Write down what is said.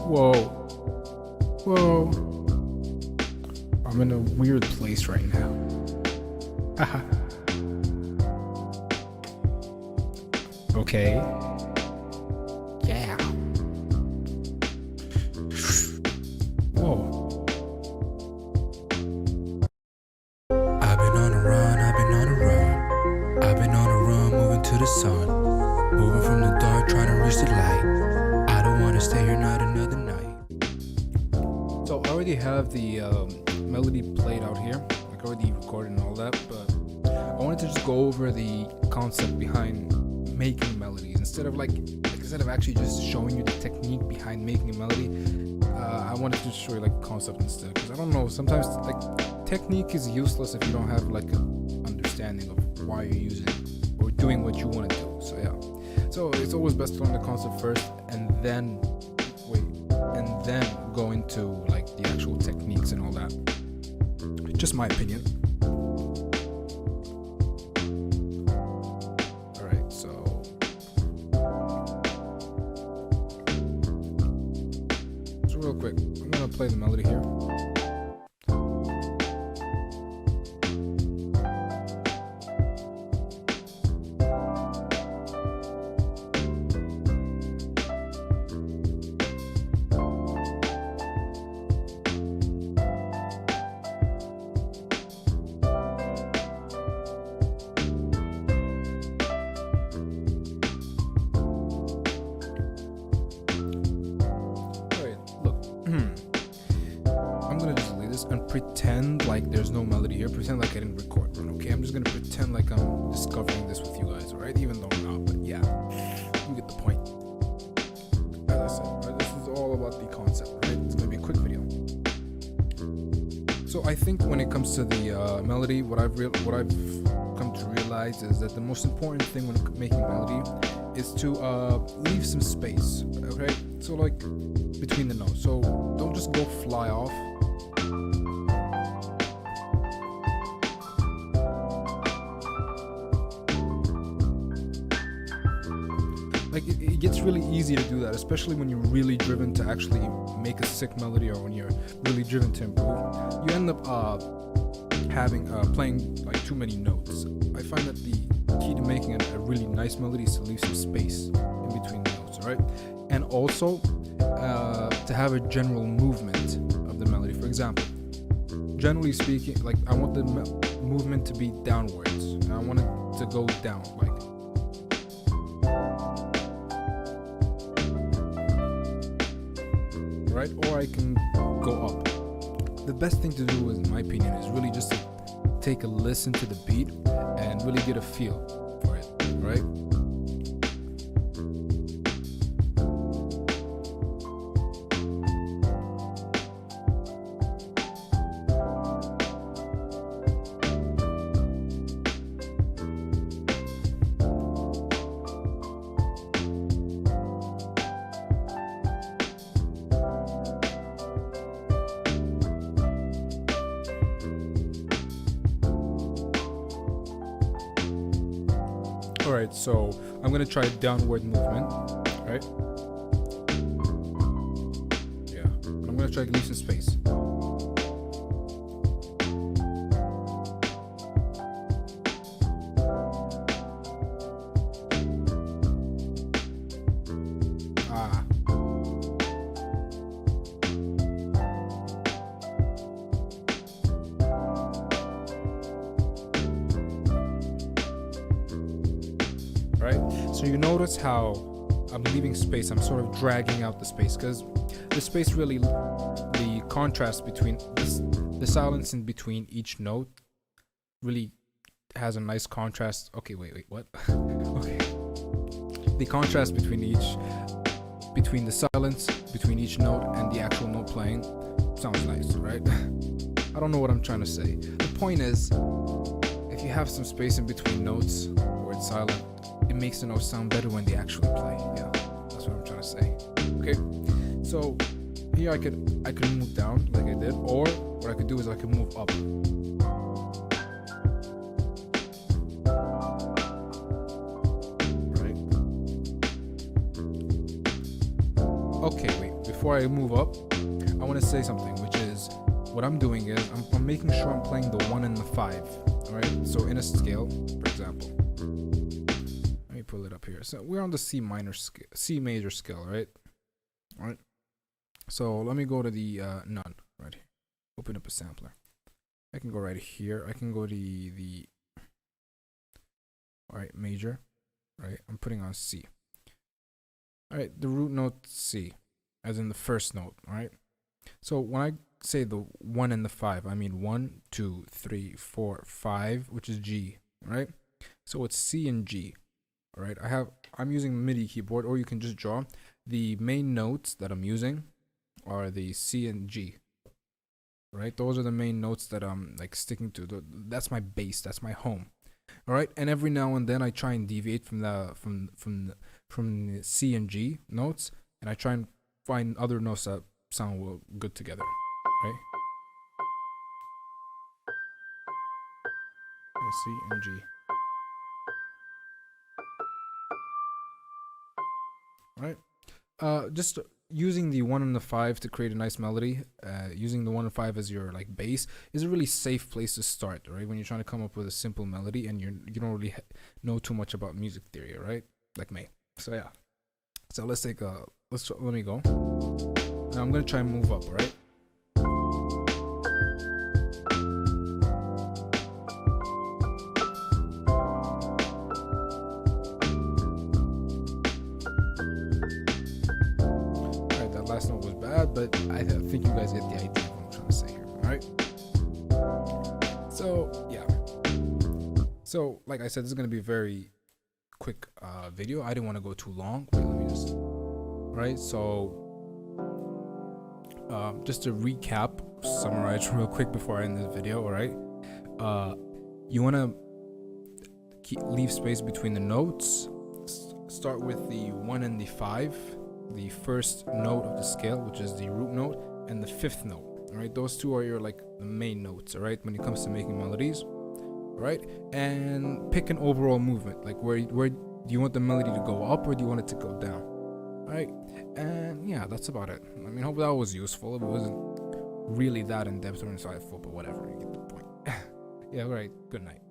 Whoa. Whoa. I'm in a weird place right now. Haha. Okay. Yeah. Whoa. I've been on a run, I've been on a run. I've been on a run, moving to the sun. Moving from the dark, trying to reach the light. I don't wanna stay here, not another night. So I already have the melody played out here. Like already recorded and all that, but I wanted to just go over the concept behind making melodies instead of instead of actually just showing you the technique behind making a melody. I wanted to show you like the concept instead, because I don't know, sometimes like technique is useless if you don't have like an understanding of why you're using it or doing what you want to do. So yeah, so it's always best to learn the concept first and then go into like the actual techniques and all that. Just my opinion. Alright, so real quick, I'm gonna play the melody here. I'm gonna just delete this and pretend like there's no melody here. Pretend like I didn't record one, okay? I'm just gonna pretend like I'm discovering this with you guys, alright? Even though I'm not, but yeah, you get the point. As I said, right, this is all about the concept, right? It's gonna be a quick video. So I think when it comes to the melody, what I've come to realize is that the most important thing when making melody is to leave some space, okay? So like between the notes. So don't just go fly off. Like it gets really easy to do that, especially when you're really driven to actually make a sick melody, or when you're really driven to improve. You end up playing like too many notes. I find that the key to making a really nice melody is to leave some space in between the notes, alright? And also to have a general movement of the melody. For example, generally speaking, like I want the movement to be downwards, and I want it to go down, like. Right? Or I can go up. The best thing to do, in my opinion, is really just to take a listen to the beat and really get a feel for it, right? Alright, so I'm gonna try a downward movement, right? Yeah, I'm gonna try to leave some space. Ah. Right? So you notice how I'm leaving space, I'm sort of dragging out the space, because the space really, the contrast between the silence in between each note really has a nice contrast. Okay, wait, what? Okay. The contrast between the silence between each note and the actual note playing sounds nice, right? I don't know what I'm trying to say. The point is, if you have some space in between notes where it's silent, it makes the notes sound better when they actually play. Yeah, that's what I'm trying to say. Okay, so here I could move down like I did, or what I could do is I could move up. Right? Okay, wait. before I move up, I want to say something, which is what I'm doing is I'm making sure I'm playing the 1 and the 5. All right. So in a scale, for example, let me pull it up here. So we're on the C major scale, right? All right. So let me go to the none right here. Open up a sampler. I can go right here. I can go to the all right, major, right? I'm putting on C. All right, the root note C, as in the first note, all right? So when I say the 1 and the 5, I mean 1, 2, 3, 4, 5, which is G, right? So it's C and G, all right? I'm using MIDI keyboard, or you can just draw. The main notes that I'm using are the C and G, right? Those are the main notes that I'm like sticking to. That's my base. That's my home. All right, and every now and then I try and deviate from the C and G notes, and I try and find other notes that sound good together, right? C and G. All right. Just using the 1 and the 5 to create a nice melody, using the 1 and 5 as your like bass is a really safe place to start, right? When you're trying to come up with a simple melody and you don't really know too much about music theory, right? Like me. So yeah. So let me go. Now I'm gonna try and move up, all right? Last note was bad, but I think you guys get the idea of what I'm trying to say here. All right. So yeah. So like I said, this is gonna be a very quick video. I didn't want to go too long. Wait, let me just. All right. So just to recap, summarize real quick before I end this video. All right. You want to leave space between the notes. Start with the 1 and the 5. The first note of the scale, which is the root note, and the 5th note. All right, those two are your like the main notes. All right, when it comes to making melodies. All right, and pick an overall movement. Like where do you want the melody to go up, or do you want it to go down? All right, and yeah, that's about it. I mean, hope that was useful. It wasn't really that in depth or insightful, but whatever. You get the point. Yeah. All right. Good night.